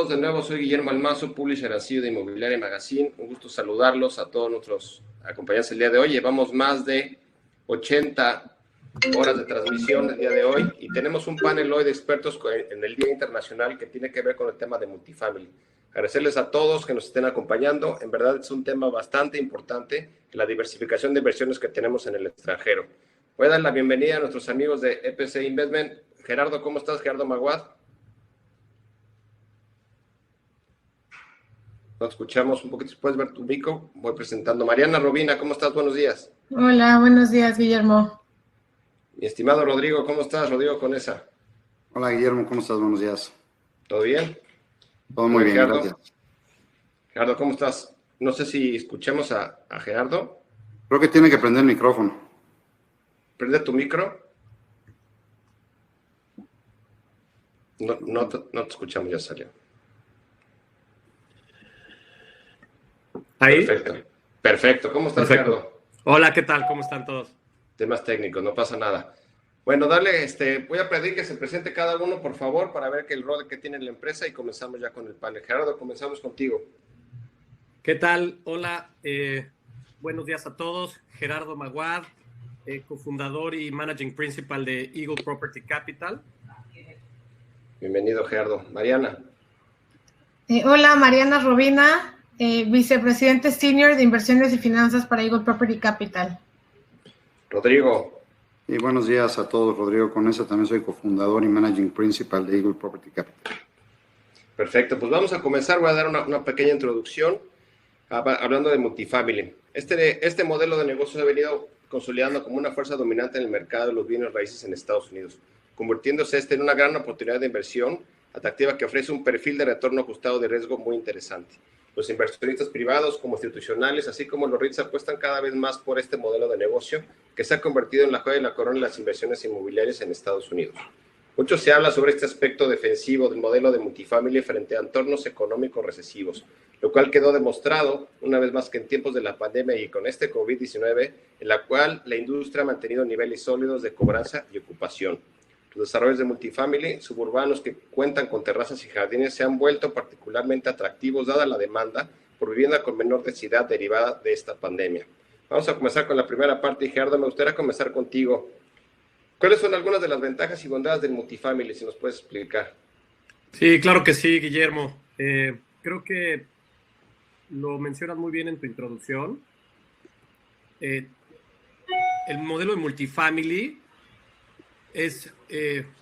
todos de nuevo, soy Guillermo Almazo, Publisher and CEO de Inmobiliaria Magazine. Un gusto saludarlos a todos nuestros acompañantes el día de hoy. Llevamos más de 80 horas de transmisión el día de hoy y tenemos un panel hoy de expertos en el Día Internacional que tiene que ver con el tema de multifamily. Agradecerles a todos que nos estén acompañando. En verdad es un tema bastante importante, la diversificación de inversiones que tenemos en el extranjero. Voy a dar la bienvenida a nuestros amigos de EPC Investment. Gerardo, ¿cómo estás? Gerardo Maguad. Nos escuchamos un poquito, puedes ver tu micro. Voy presentando. Mariana Robina, ¿cómo estás? Buenos días. Hola, buenos días, Guillermo. Mi estimado Rodrigo, ¿cómo estás? Rodrigo Conesa. Hola, Guillermo, ¿cómo estás? Buenos días. ¿Todo bien? Todo muy bien, Gerardo. gracias. Gerardo, ¿cómo estás? No sé si escuchemos a Gerardo. Creo que tiene que prender el micrófono. Prende tu micro. No te escuchamos, ya salió. ¿Ahí? Perfecto. ¿Cómo estás, Gerardo? Hola, ¿qué tal? ¿Cómo están todos? Temas técnicos, no pasa nada. Bueno, voy a pedir que se presente cada uno, por favor, para ver el rol que tiene la empresa y comenzamos ya con el panel. Gerardo, comenzamos contigo. ¿Qué tal? Hola, buenos días a todos. Gerardo Maguad, cofundador y managing principal de Eagle Property Capital. Bienvenido, Gerardo. Mariana. Hola, Mariana Robina, vicepresidente senior de inversiones y finanzas para Eagle Property Capital. Rodrigo. Y buenos días a todos, Rodrigo Conesa, también soy cofundador y managing principal de Eagle Property Capital. Perfecto, pues vamos a comenzar. Voy a dar una pequeña introducción hablando de multifamily. Este modelo de negocio se ha venido consolidando como una fuerza dominante en el mercado de los bienes raíces en Estados Unidos, convirtiéndose en una gran oportunidad de inversión atractiva que ofrece un perfil de retorno ajustado de riesgo muy interesante. Los inversionistas privados como institucionales, así como los REITs, apuestan cada vez más por este modelo de negocio que se ha convertido en la joya de la corona de las inversiones inmobiliarias en Estados Unidos. Mucho se habla sobre este aspecto defensivo del modelo de multifamily frente a entornos económicos recesivos, lo cual quedó demostrado una vez más que en tiempos de la pandemia y con este COVID-19, en la cual la industria ha mantenido niveles sólidos de cobranza y ocupación. Los desarrollos de multifamily suburbanos que cuentan con terrazas y jardines se han vuelto particularmente atractivos dada la demanda por vivienda con menor densidad derivada de esta pandemia. Vamos a comenzar con la primera parte y Gerardo, me gustaría comenzar contigo. ¿Cuáles son algunas de las ventajas y bondades del multifamily, si nos puedes explicar? Sí, claro que sí, Guillermo. Creo que lo mencionas muy bien en tu introducción. El modelo de multifamily es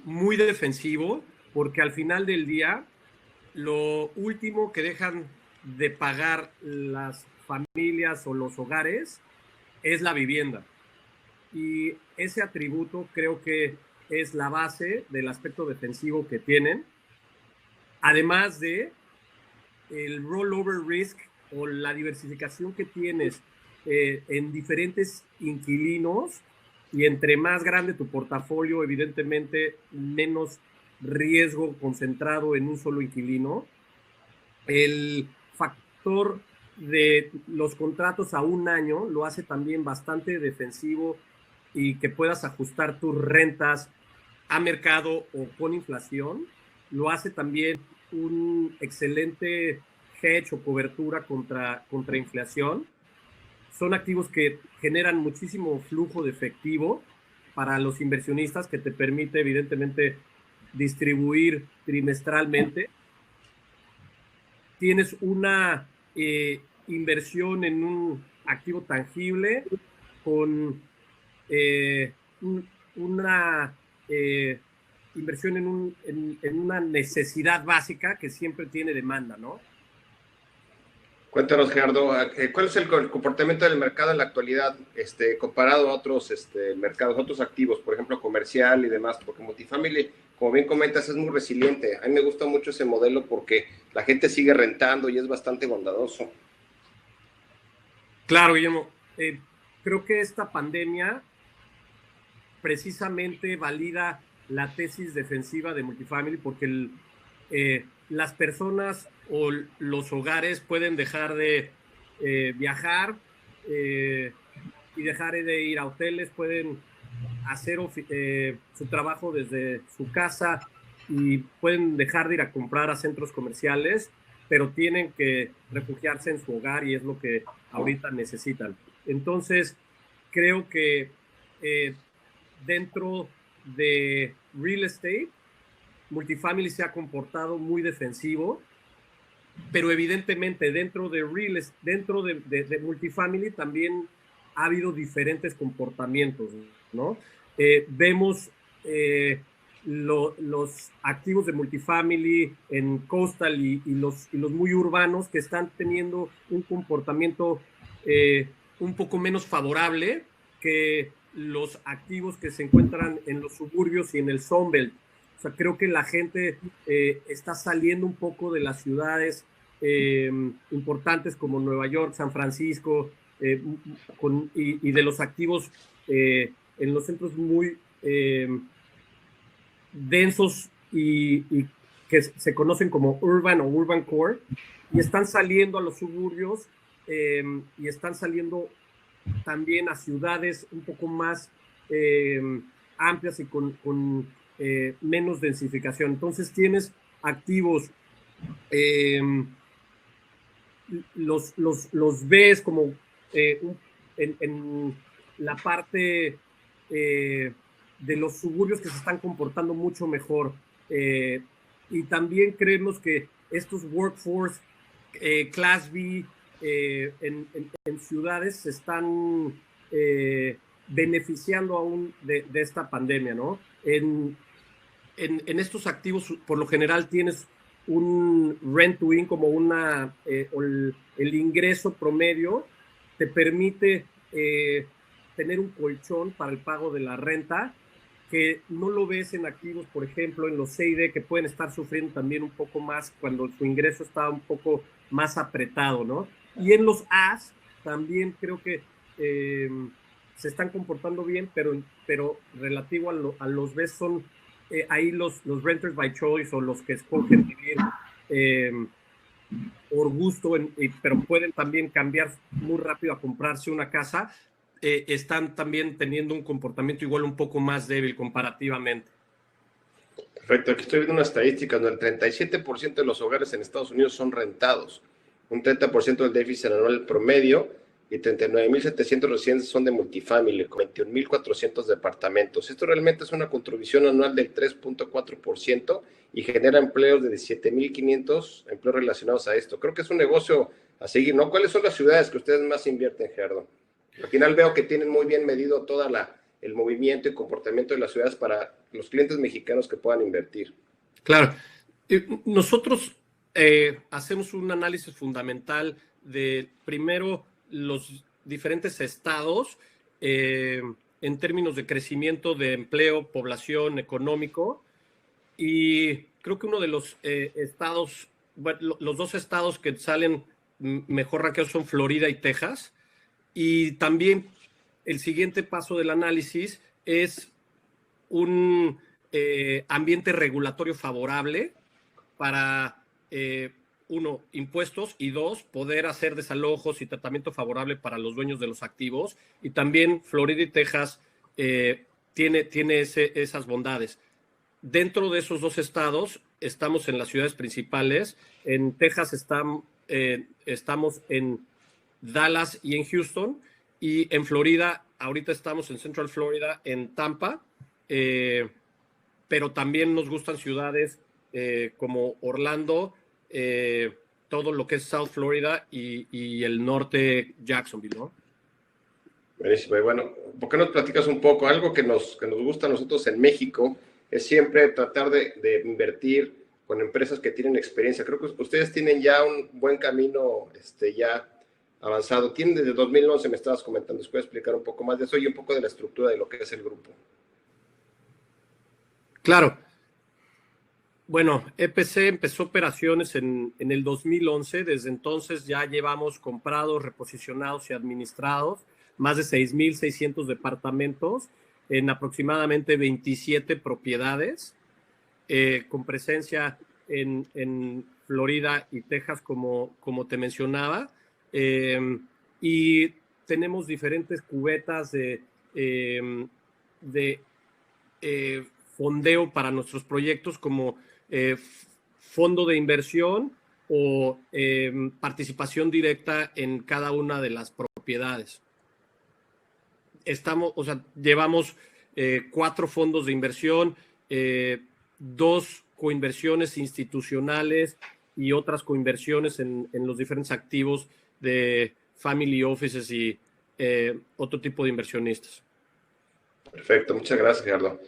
muy defensivo porque al final del día lo último que dejan de pagar las familias o los hogares es la vivienda. Y ese atributo creo que es la base del aspecto defensivo que tienen, además de el rollover risk o la diversificación que tienes en diferentes inquilinos, y entre más grande tu portafolio, evidentemente menos riesgo concentrado en un solo inquilino. El factor de los contratos a un año lo hace también bastante defensivo y que puedas ajustar tus rentas a mercado o con inflación, lo hace también un excelente hedge o cobertura contra inflación. Son activos que generan muchísimo flujo de efectivo para los inversionistas, que te permite evidentemente distribuir trimestralmente. Tienes una inversión en un activo tangible con una inversión en una necesidad básica que siempre tiene demanda, ¿no? Cuéntanos, Gerardo, ¿cuál es el comportamiento del mercado en la actualidad comparado a otros mercados, otros activos, por ejemplo, comercial y demás? Porque multifamily, como bien comentas, es muy resiliente. A mí me gusta mucho ese modelo porque la gente sigue rentando y es bastante bondadoso. Claro, Guillermo. Creo que esta pandemia precisamente valida la tesis defensiva de multifamily porque las personas o los hogares pueden dejar de viajar y dejar de ir a hoteles, pueden hacer su trabajo desde su casa y pueden dejar de ir a comprar a centros comerciales, pero tienen que refugiarse en su hogar y es lo que ahorita necesitan. Entonces, creo que dentro de real estate, multifamily se ha comportado muy defensivo, pero evidentemente dentro de multifamily también ha habido diferentes comportamientos, ¿no? Vemos los activos de multifamily en coastal y los muy urbanos que están teniendo un comportamiento un poco menos favorable que los activos que se encuentran en los suburbios y en el Sunbelt. O sea, creo que la gente está saliendo un poco de las ciudades importantes como Nueva York, San Francisco, y de los activos en los centros muy densos y que se conocen como urban o urban core, y están saliendo a los suburbios y están saliendo también a ciudades un poco más amplias y con menos densificación. Entonces tienes activos, los ves como en la parte de los suburbios que se están comportando mucho mejor. Y también creemos que estos workforce Class B en ciudades se están beneficiando aún de esta pandemia, ¿no? En estos activos, por lo general, tienes un rent to income, como el ingreso promedio te permite tener un colchón para el pago de la renta, que no lo ves en activos, por ejemplo, en los C&D, que pueden estar sufriendo también un poco más cuando su ingreso está un poco más apretado, ¿no? Y en los As también creo que se están comportando bien, pero relativo a los Bs son ahí los renters by choice o los que escogen vivir por gusto, pero pueden también cambiar muy rápido a comprarse una casa, están también teniendo un comportamiento igual un poco más débil comparativamente. Perfecto, aquí estoy viendo una estadística donde el 37% de los hogares en Estados Unidos son rentados, un 30% del déficit anual promedio y 39.700 residentes son de multifamily, con 21.400 departamentos. Esto realmente es una contribución anual del 3.4% y genera empleos de 17.500 empleos relacionados a esto. Creo que es un negocio a seguir, ¿no? ¿Cuáles son las ciudades que ustedes más invierten, Gerardo? Al final veo que tienen muy bien medido todo el movimiento y comportamiento de las ciudades para los clientes mexicanos que puedan invertir. Claro. Nosotros hacemos un análisis fundamental de, primero, los diferentes estados en términos de crecimiento de empleo, población, económico, y creo que uno de los estados, bueno, los dos estados que salen mejor rankeados son Florida y Texas, y también el siguiente paso del análisis es un ambiente regulatorio favorable para uno, impuestos, y dos, poder hacer desalojos y tratamiento favorable para los dueños de los activos. Y también Florida y Texas tiene esas bondades. Dentro de esos dos estados estamos en las ciudades principales. En Texas estamos en Dallas y en Houston, y en Florida ahorita estamos en Central Florida, en Tampa, pero también nos gustan ciudades como Orlando, todo lo que es South Florida y el norte Jacksonville, ¿no? Buenísimo. Y bueno, ¿por qué nos platicas un poco? Algo que nos gusta a nosotros en México es siempre tratar de invertir con empresas que tienen experiencia. Creo que ustedes tienen ya un buen camino ya avanzado. Tienen desde 2011, me estabas comentando. ¿Les puedes explicar un poco más de eso y un poco de la estructura de lo que es el grupo? Claro. Bueno, EPC empezó operaciones en el 2011. Desde entonces ya llevamos comprados, reposicionados y administrados más de 6,600 departamentos en aproximadamente 27 propiedades, con presencia en Florida y Texas, como te mencionaba. Y tenemos diferentes cubetas de fondeo para nuestros proyectos como fondo de inversión o participación directa en cada una de las propiedades. Llevamos 4 fondos de inversión, 2 coinversiones institucionales y otras coinversiones en los diferentes activos de family offices y otro tipo de inversionistas. Perfecto, muchas gracias, Gerardo.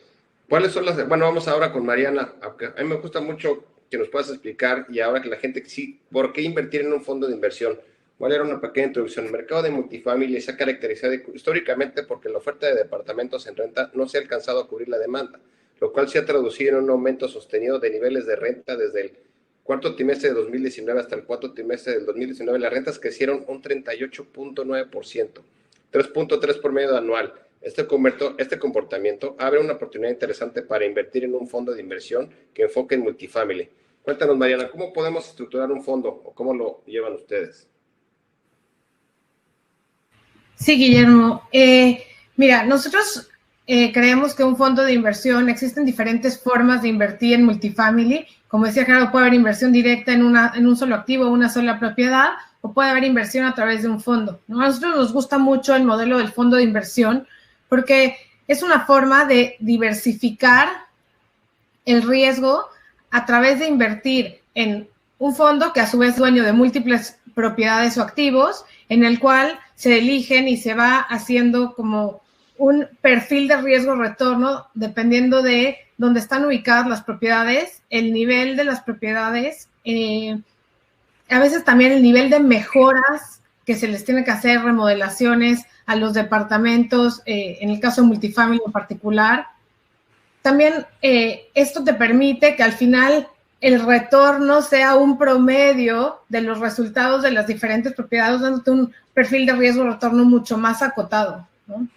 ¿Cuáles son las? Bueno, vamos ahora con Mariana. A mí me gusta mucho que nos puedas explicar, y ahora que la gente sí, ¿por qué invertir en un fondo de inversión? Voy a leer una pequeña introducción. El mercado de multifamily se ha caracterizado históricamente porque la oferta de departamentos en renta no se ha alcanzado a cubrir la demanda, lo cual se ha traducido en un aumento sostenido de niveles de renta desde el cuarto trimestre de 2019 hasta el cuarto trimestre del 2019. Las rentas crecieron un 38.9%, 3.3 por medio anual. Este comportamiento abre una oportunidad interesante para invertir en un fondo de inversión que enfoque en multifamily. Cuéntanos, Mariana, ¿cómo podemos estructurar un fondo o cómo lo llevan ustedes? Sí, Guillermo. Mira, nosotros creemos que un fondo de inversión, existen diferentes formas de invertir en multifamily. Como decía Gerardo, puede haber inversión directa en un solo activo, una sola propiedad, o puede haber inversión a través de un fondo, ¿no? A nosotros nos gusta mucho el modelo del fondo de inversión porque es una forma de diversificar el riesgo a través de invertir en un fondo que a su vez es dueño de múltiples propiedades o activos, en el cual se eligen y se va haciendo como un perfil de riesgo-retorno dependiendo de dónde están ubicadas las propiedades, el nivel de las propiedades, a veces también el nivel de mejoras que se les tiene que hacer, remodelaciones a los departamentos, en el caso de multifamily en particular. También esto te permite que al final el retorno sea un promedio de los resultados de las diferentes propiedades, dándote un perfil de riesgo-retorno mucho más acotado, ¿no?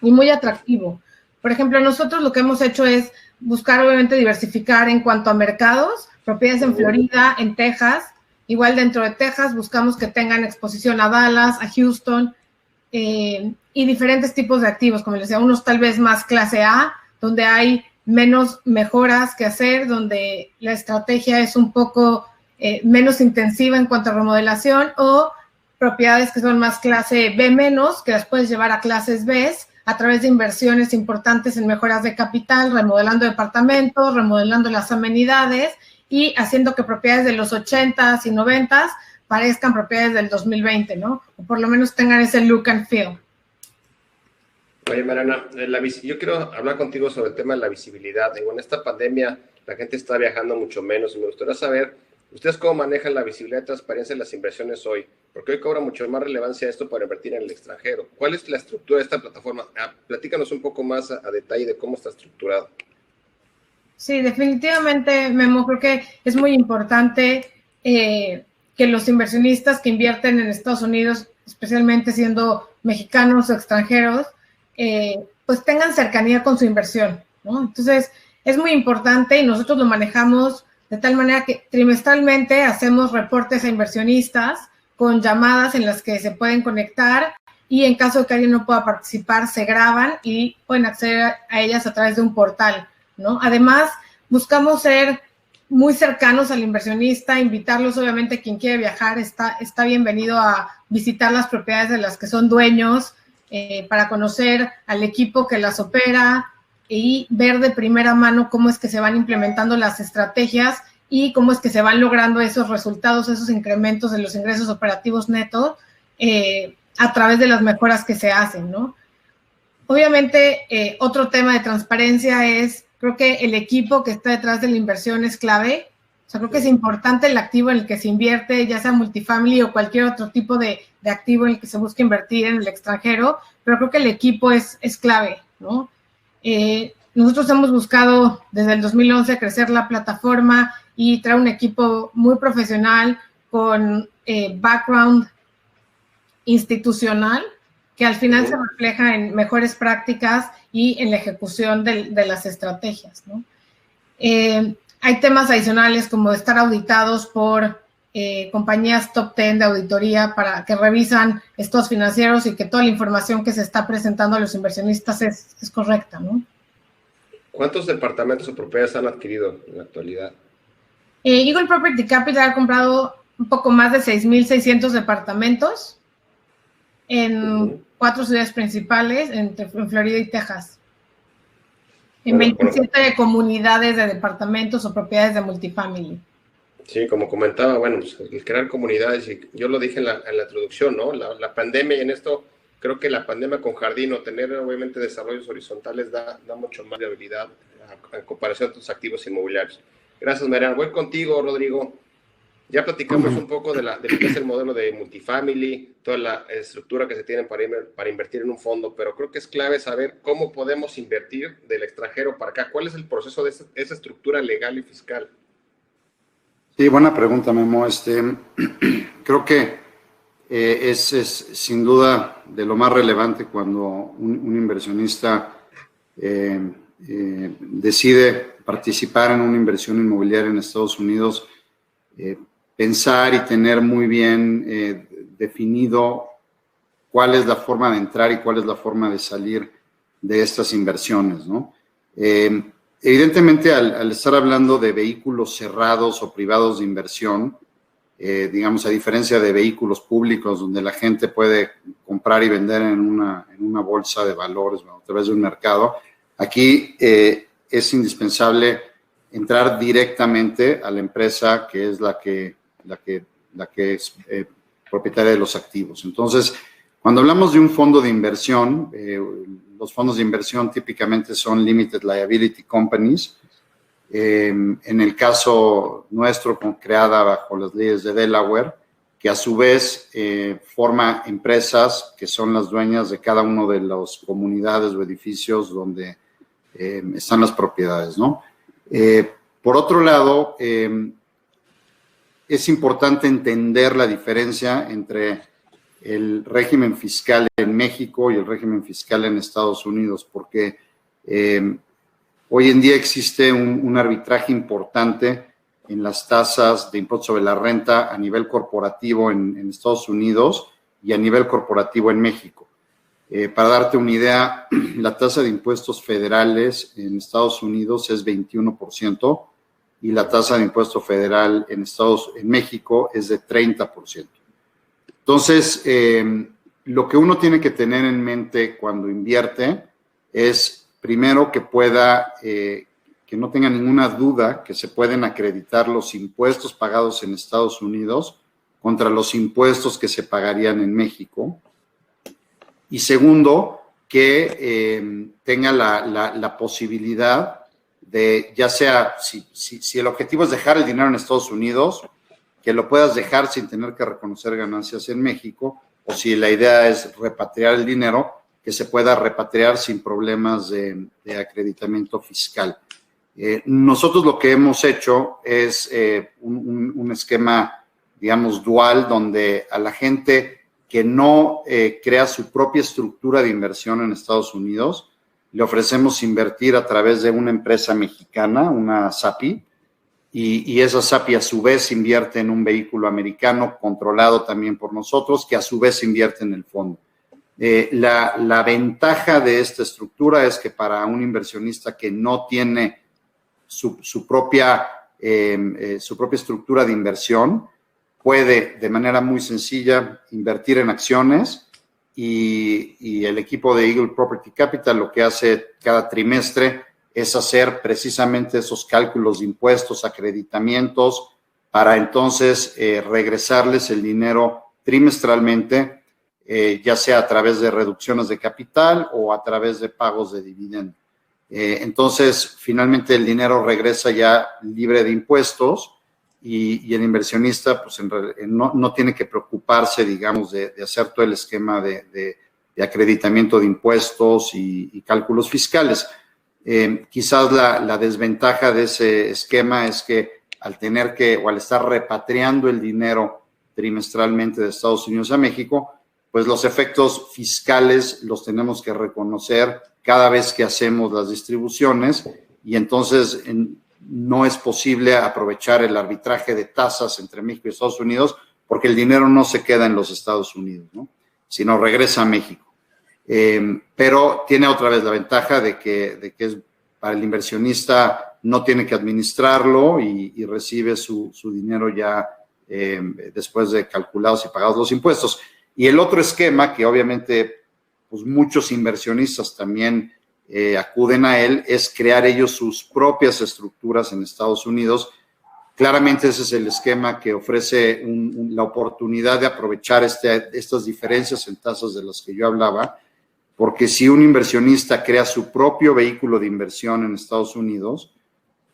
Y muy atractivo. Por ejemplo, nosotros lo que hemos hecho es buscar, obviamente, diversificar en cuanto a mercados, propiedades en Florida, en Texas. Igual dentro de Texas buscamos que tengan exposición a Dallas, a Houston, y diferentes tipos de activos, como les decía, unos tal vez más clase A, donde hay menos mejoras que hacer, donde la estrategia es un poco menos intensiva en cuanto a remodelación, o propiedades que son más clase B menos, que las puedes llevar a clases B a través de inversiones importantes en mejoras de capital, remodelando departamentos, remodelando las amenidades y haciendo que propiedades de los 80s y 90s parezcan propiedades del 2020, ¿no? O por lo menos tengan ese look and feel. Oye, Mariana, yo quiero hablar contigo sobre el tema de la visibilidad. Digo, en esta pandemia la gente está viajando mucho menos y me gustaría saber, ¿ustedes cómo manejan la visibilidad y transparencia de las inversiones hoy? Porque hoy cobra mucho más relevancia esto para invertir en el extranjero. ¿Cuál es la estructura de esta plataforma? Platícanos un poco más a detalle de cómo está estructurado. Sí, definitivamente, Memo, creo que es muy importante que los inversionistas que invierten en Estados Unidos, especialmente siendo mexicanos o extranjeros, pues tengan cercanía con su inversión, ¿no? Entonces, es muy importante y nosotros lo manejamos de tal manera que trimestralmente hacemos reportes a inversionistas con llamadas en las que se pueden conectar y en caso de que alguien no pueda participar, se graban y pueden acceder a ellas a través de un portal, ¿no? Además, buscamos ser muy cercanos al inversionista, invitarlos, obviamente, quien quiere viajar está bienvenido a visitar las propiedades de las que son dueños, para conocer al equipo que las opera y ver de primera mano cómo es que se van implementando las estrategias y cómo es que se van logrando esos resultados, esos incrementos de los ingresos operativos netos a través de las mejoras que se hacen, ¿no? Obviamente, otro tema de transparencia es, creo que el equipo que está detrás de la inversión es clave. O sea, creo que es importante el activo en el que se invierte, ya sea multifamily o cualquier otro tipo de activo en el que se busca invertir en el extranjero, pero creo que el equipo es clave, ¿no? Nosotros hemos buscado desde el 2011 crecer la plataforma y traer un equipo muy profesional con background institucional que al final se refleja en mejores prácticas y en la ejecución de las estrategias, ¿no? Hay temas adicionales como estar auditados por compañías top 10 de auditoría para que revisan estados financieros y que toda la información que se está presentando a los inversionistas es correcta, ¿no? ¿Cuántos departamentos o propiedades han adquirido en la actualidad? Eagle Property Capital ha comprado un poco más de 6,600 departamentos en 4 ciudades principales, en Florida y Texas. En 27 comunidades de departamentos o propiedades de multifamily. Sí, como comentaba, bueno, pues, el crear comunidades, y yo lo dije en la introducción, ¿no? La pandemia, y en esto creo que la pandemia con Jardín, o tener obviamente desarrollos horizontales, da mucho más viabilidad en comparación a tus activos inmobiliarios. Gracias, Mariana. Voy contigo, Rodrigo. Ya platicamos un poco de lo que es el modelo de multifamily, toda la estructura que se tiene para invertir en un fondo, pero creo que es clave saber cómo podemos invertir del extranjero para acá. ¿Cuál es el proceso de esa estructura legal y fiscal? Sí, buena pregunta, Memo. Creo que es sin duda de lo más relevante cuando un inversionista decide participar en una inversión inmobiliaria en Estados Unidos, pensar y tener muy bien definido cuál es la forma de entrar y cuál es la forma de salir de estas inversiones, ¿no? Evidentemente, al estar hablando de vehículos cerrados o privados de inversión, digamos, a diferencia de vehículos públicos donde la gente puede comprar y vender en una bolsa de valores a través de un mercado, aquí es indispensable entrar directamente a la empresa que es la que es propietaria de los activos. Entonces, cuando hablamos de un fondo de inversión, los fondos de inversión típicamente son limited liability companies. En el caso nuestro, creada bajo las leyes de Delaware, que a su vez forma empresas que son las dueñas de cada uno de las comunidades o edificios donde están las propiedades, ¿no? Por otro lado, es importante entender la diferencia entre el régimen fiscal en México y el régimen fiscal en Estados Unidos, porque hoy en día existe un arbitraje importante en las tasas de impuesto sobre la renta a nivel corporativo en Estados Unidos y a nivel corporativo en México. Para darte una idea, la tasa de impuestos federales en Estados Unidos es 21% y la tasa de impuesto federal en México es de 30%. Entonces, lo que uno tiene que tener en mente cuando invierte es, primero, que no tenga ninguna duda que se pueden acreditar los impuestos pagados en Estados Unidos contra los impuestos que se pagarían en México. Y segundo, que tenga la posibilidad de, ya sea, si el objetivo es dejar el dinero en Estados Unidos, que lo puedas dejar sin tener que reconocer ganancias en México, o si la idea es repatriar el dinero, que se pueda repatriar sin problemas de acreditamiento fiscal. Nosotros lo que hemos hecho es un esquema, digamos, dual, donde a la gente que no crea su propia estructura de inversión en Estados Unidos, le ofrecemos invertir a través de una empresa mexicana, una SAPI, y esa SAPI a su vez invierte en un vehículo americano controlado también por nosotros, que a su vez invierte en el fondo. La ventaja de esta estructura es que para un inversionista que no tiene su propia estructura de inversión, puede de manera muy sencilla invertir en acciones y el equipo de Eagle Property Capital lo que hace cada trimestre es hacer precisamente esos cálculos de impuestos, acreditamientos, para entonces regresarles el dinero trimestralmente, ya sea a través de reducciones de capital o a través de pagos de dividendo. Entonces, finalmente el dinero regresa ya libre de impuestos y el inversionista pues no tiene que preocuparse, digamos, de hacer todo el esquema de acreditamiento de impuestos y cálculos fiscales. Quizás la desventaja de ese esquema es que al estar repatriando el dinero trimestralmente de Estados Unidos a México, pues los efectos fiscales los tenemos que reconocer cada vez que hacemos las distribuciones y entonces no es posible aprovechar el arbitraje de tasas entre México y Estados Unidos porque el dinero no se queda en los Estados Unidos, ¿no? Sino regresa a México. Pero tiene otra vez la ventaja de que es para el inversionista no tiene que administrarlo y recibe su dinero ya después de calculados y pagados los impuestos. Y el otro esquema, que obviamente pues muchos inversionistas también acuden a él, es crear ellos sus propias estructuras en Estados Unidos. Claramente ese es el esquema que ofrece la oportunidad de aprovechar estas diferencias en tasas de las que yo hablaba, porque si un inversionista crea su propio vehículo de inversión en Estados Unidos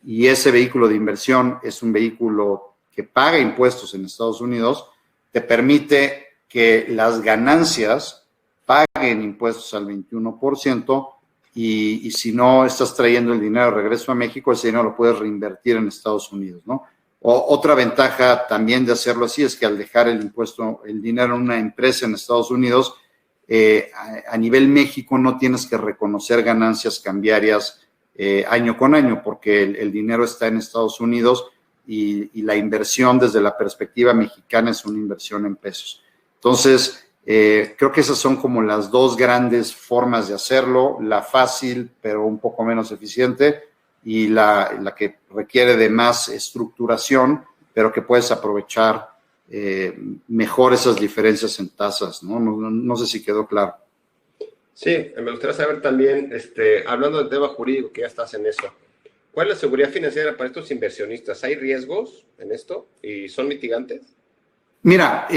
y ese vehículo de inversión es un vehículo que paga impuestos en Estados Unidos, te permite que las ganancias paguen impuestos al 21%, y si no estás trayendo el dinero de regreso a México, ese dinero lo puedes reinvertir en Estados Unidos, ¿no? Otra ventaja también de hacerlo así es que al dejar el dinero en una empresa en Estados Unidos, a nivel México no tienes que reconocer ganancias cambiarias año con año, porque el dinero está en Estados Unidos y la inversión desde la perspectiva mexicana es una inversión en pesos. Entonces, creo que esas son como las dos grandes formas de hacerlo, la fácil pero un poco menos eficiente y la que requiere de más estructuración, pero que puedes aprovechar mejor esas diferencias en tasas, ¿no? No sé si quedó claro. Sí, me gustaría saber también, hablando del tema jurídico, que ya estás en eso, ¿cuál es la seguridad financiera para estos inversionistas? ¿Hay riesgos en esto y son mitigantes? Mira,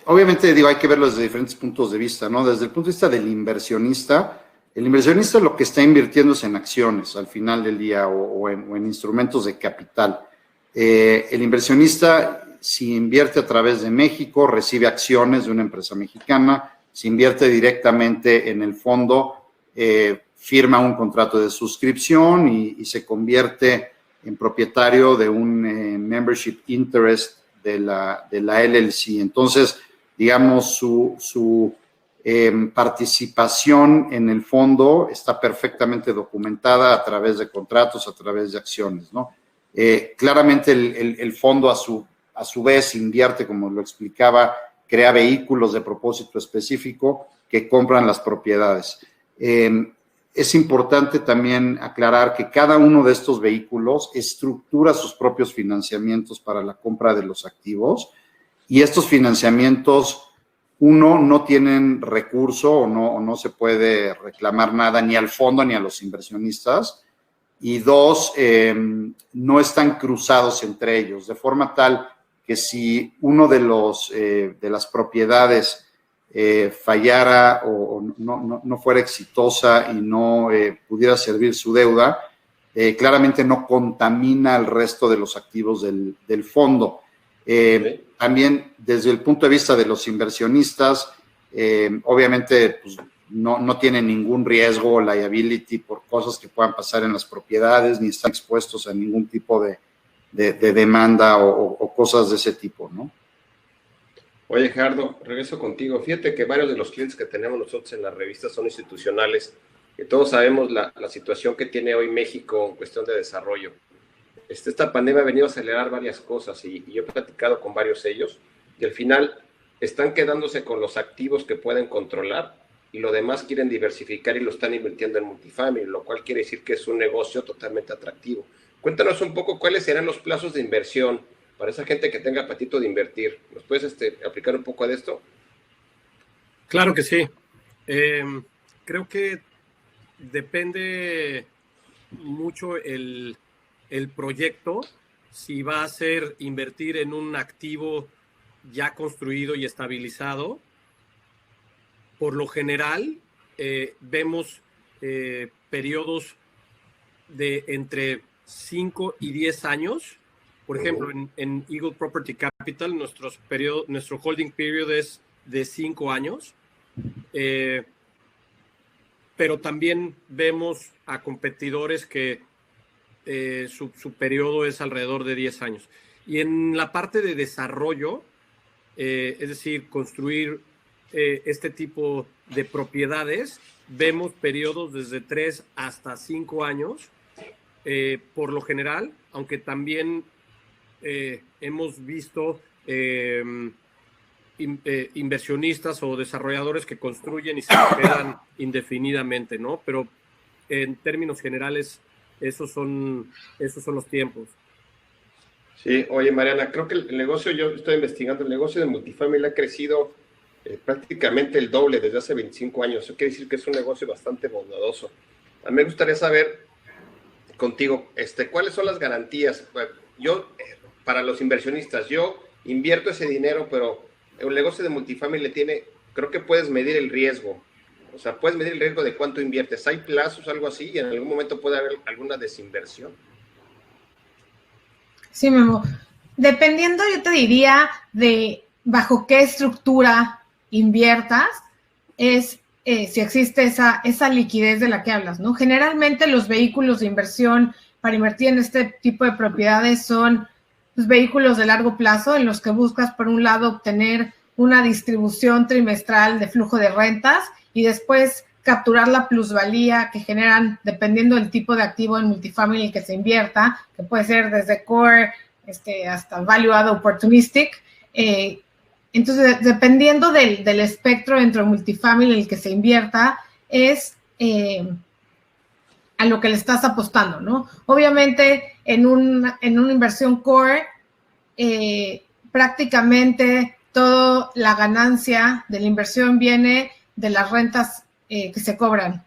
obviamente hay que verlo desde diferentes puntos de vista, ¿no? Desde el punto de vista del inversionista, el inversionista lo que está invirtiendo es en acciones al final del día o en instrumentos de capital. El inversionista, si invierte a través de México, recibe acciones de una empresa mexicana. Si invierte directamente en el fondo, firma un contrato de suscripción y se convierte en propietario de un membership interest de la LLC. Entonces, digamos, su participación en el fondo está perfectamente documentada a través de contratos, a través de acciones, ¿no? Claramente el fondo a su vez invierte, como lo explicaba, crea vehículos de propósito específico que compran las propiedades. Es importante también aclarar que cada uno de estos vehículos estructura sus propios financiamientos para la compra de los activos y estos financiamientos, uno, no tienen recurso o no se puede reclamar nada ni al fondo ni a los inversionistas, y dos, no están cruzados entre ellos, de forma tal que si uno de las propiedades fallara o no fuera exitosa y no pudiera servir su deuda, claramente no contamina el resto de los activos del fondo. También desde el punto de vista de los inversionistas, obviamente pues, no tienen ningún riesgo o liability por cosas que puedan pasar en las propiedades, ni están expuestos a ningún tipo de demanda o cosas de ese tipo, ¿no? Oye, Gerardo, regreso contigo. Fíjate que varios de los clientes que tenemos nosotros en la revista son institucionales, que todos sabemos la situación que tiene hoy México en cuestión de desarrollo. Esta pandemia ha venido a acelerar varias cosas y yo he platicado con varios de ellos y al final están quedándose con los activos que pueden controlar y lo demás quieren diversificar y lo están invirtiendo en multifamily, lo cual quiere decir que es un negocio totalmente atractivo. Cuéntanos un poco cuáles serán los plazos de inversión para esa gente que tenga apetito de invertir. ¿Nos puedes aplicar un poco de esto? Claro que sí. Creo que depende mucho el proyecto, si va a ser invertir en un activo ya construido y estabilizado. Por lo general, vemos periodos de entre 5 y 10 años. Por ejemplo, en Eagle Property Capital, nuestro holding period es de 5 años. Pero también vemos a competidores que su periodo es alrededor de 10 años. Y en la parte de desarrollo, es decir, construir este tipo de propiedades, vemos periodos desde 3 hasta 5 años, por lo general, aunque también hemos visto inversionistas o desarrolladores que construyen y se quedan indefinidamente, ¿no? Pero en términos generales, esos son los tiempos. Sí, oye Mariana, creo que el negocio, yo estoy investigando, el negocio de multifamily ha crecido prácticamente el doble desde hace 25 años. Eso quiere decir que es un negocio bastante bondadoso. A mí me gustaría saber contigo, ¿cuáles son las garantías? Bueno, para los inversionistas, yo invierto ese dinero, pero el negocio de multifamily creo que puedes medir el riesgo. O sea, puedes medir el riesgo de cuánto inviertes. ¿Hay plazos, algo así? Y en algún momento puede haber alguna desinversión. Sí, Memo. Dependiendo, yo te diría de bajo qué estructura inviertas, es si existe esa liquidez de la que hablas, ¿no? Generalmente los vehículos de inversión para invertir en este tipo de propiedades son pues, vehículos de largo plazo en los que buscas, por un lado, obtener una distribución trimestral de flujo de rentas y después capturar la plusvalía que generan dependiendo del tipo de activo en multifamily que se invierta, que puede ser desde core hasta value add opportunistic. Entonces, dependiendo del espectro dentro de multifamily en el que se invierta, es a lo que le estás apostando, ¿no? Obviamente, en una inversión core, prácticamente toda la ganancia de la inversión viene de las rentas que se cobran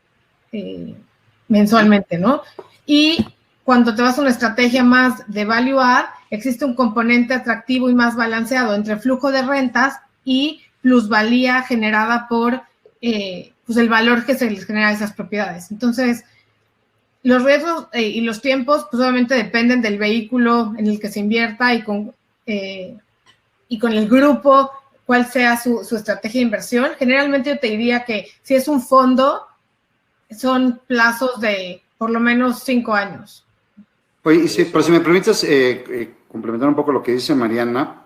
mensualmente, ¿no? Y cuando te vas a una estrategia más de value add, existe un componente atractivo y más balanceado entre flujo de rentas y plusvalía generada por pues el valor que se les genera a esas propiedades. Entonces, los riesgos y los tiempos, pues obviamente dependen del vehículo en el que se invierta y con el grupo, cuál sea su estrategia de inversión. Generalmente yo te diría que si es un fondo, son plazos de por lo menos 5 años. Oye, sí, pero si me permites complementar un poco lo que dice Mariana,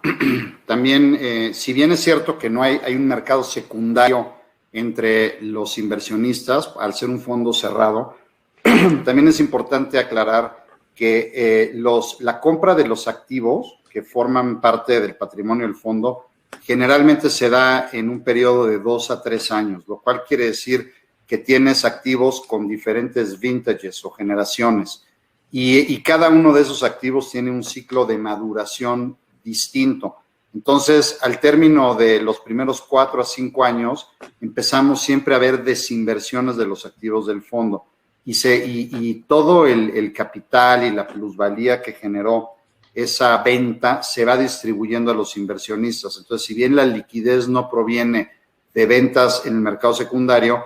también, si bien es cierto que no hay un mercado secundario entre los inversionistas, al ser un fondo cerrado, también es importante aclarar que la compra de los activos que forman parte del patrimonio del fondo generalmente se da en un periodo de 2 a 3 años, lo cual quiere decir que tienes activos con diferentes vintages o generaciones y cada uno de esos activos tiene un ciclo de maduración distinto. Entonces, al término de los primeros 4 a 5 años, empezamos siempre a ver desinversiones de los activos del fondo y todo el capital y la plusvalía que generó esa venta se va distribuyendo a los inversionistas. Entonces, si bien la liquidez no proviene de ventas en el mercado secundario,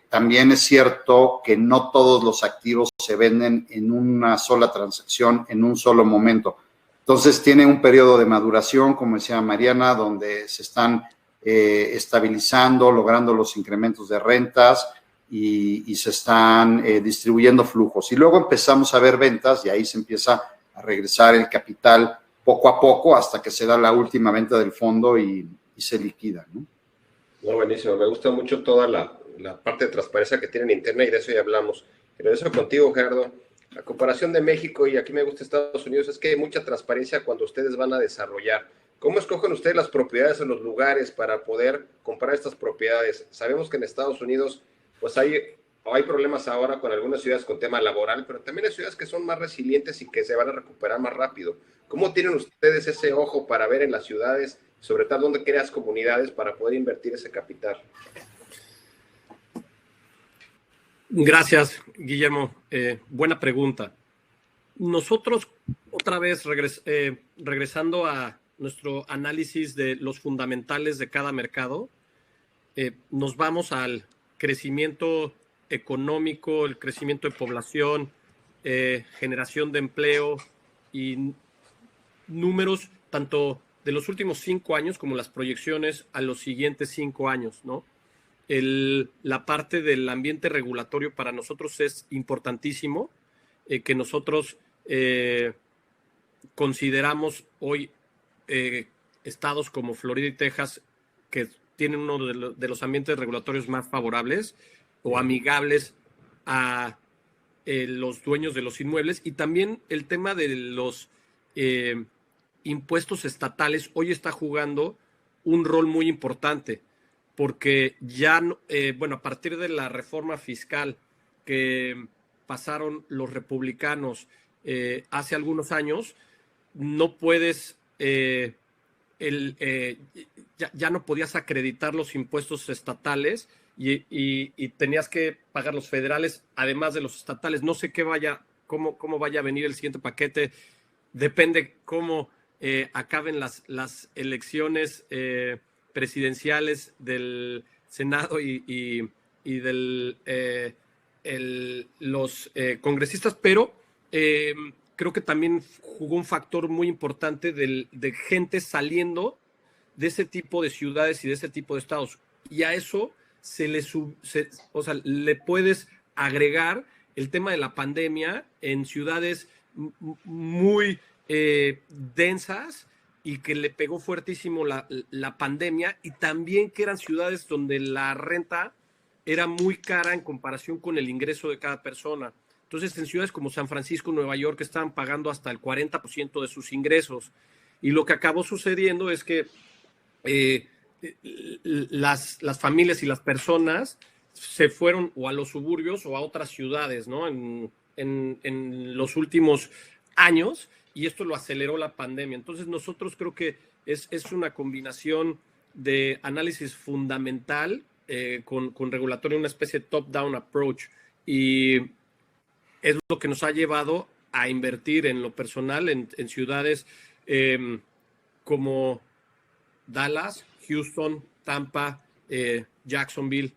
también es cierto que no todos los activos se venden en una sola transacción, en un solo momento. Entonces, tiene un periodo de maduración, como decía Mariana, donde se están estabilizando, logrando los incrementos de rentas y se están distribuyendo flujos. Y luego empezamos a ver ventas y ahí se empieza a regresar el capital poco a poco hasta que se da la última venta del fondo y se liquida, ¿no? No, buenísimo. Me gusta mucho toda la parte de transparencia que tienen interna y de eso ya hablamos. Pero eso contigo, Gerardo. La comparación de México y aquí me gusta Estados Unidos es que hay mucha transparencia cuando ustedes van a desarrollar. ¿Cómo escogen ustedes las propiedades en los lugares para poder comprar estas propiedades? Sabemos que en Estados Unidos pues hay problemas ahora con algunas ciudades con tema laboral, pero también hay ciudades que son más resilientes y que se van a recuperar más rápido. ¿Cómo tienen ustedes ese ojo para ver en las ciudades, sobre todo dónde creas comunidades para poder invertir ese capital? Gracias, Guillermo. Buena pregunta. Nosotros, otra vez, regresando a nuestro análisis de los fundamentales de cada mercado, nos vamos al crecimiento económico, el crecimiento de población, generación de empleo y números tanto de los últimos 5 años como las proyecciones a los siguientes 5 años, ¿no? La parte del ambiente regulatorio para nosotros es importantísimo, que nosotros consideramos hoy estados como Florida y Texas que tienen uno de los ambientes regulatorios más favorables o amigables a los dueños de los inmuebles, y también el tema de los impuestos estatales hoy está jugando un rol muy importante, porque ya, a partir de la reforma fiscal que pasaron los republicanos hace algunos años, no puedes, ya no podías acreditar los impuestos estatales y tenías que pagar los federales, además de los estatales. No sé cómo vaya a venir el siguiente paquete. Depende cómo acaben las elecciones presidenciales del Senado y de los congresistas, pero creo que también jugó un factor muy importante de gente saliendo de ese tipo de ciudades y de ese tipo de estados. Y a eso le puedes agregar el tema de la pandemia en ciudades muy densas y que le pegó fuertísimo la pandemia, y también que eran ciudades donde la renta era muy cara en comparación con el ingreso de cada persona. Entonces, en ciudades como San Francisco, Nueva York, estaban pagando hasta el 40% de sus ingresos. Y lo que acabó sucediendo es que las familias y las personas se fueron o a los suburbios o a otras ciudades, ¿no? En los últimos años, y esto lo aceleró la pandemia. Entonces, nosotros creo que es una combinación de análisis fundamental con regulatorio, una especie de top-down approach, y es lo que nos ha llevado a invertir en lo personal en ciudades como Dallas, Houston, Tampa, Jacksonville.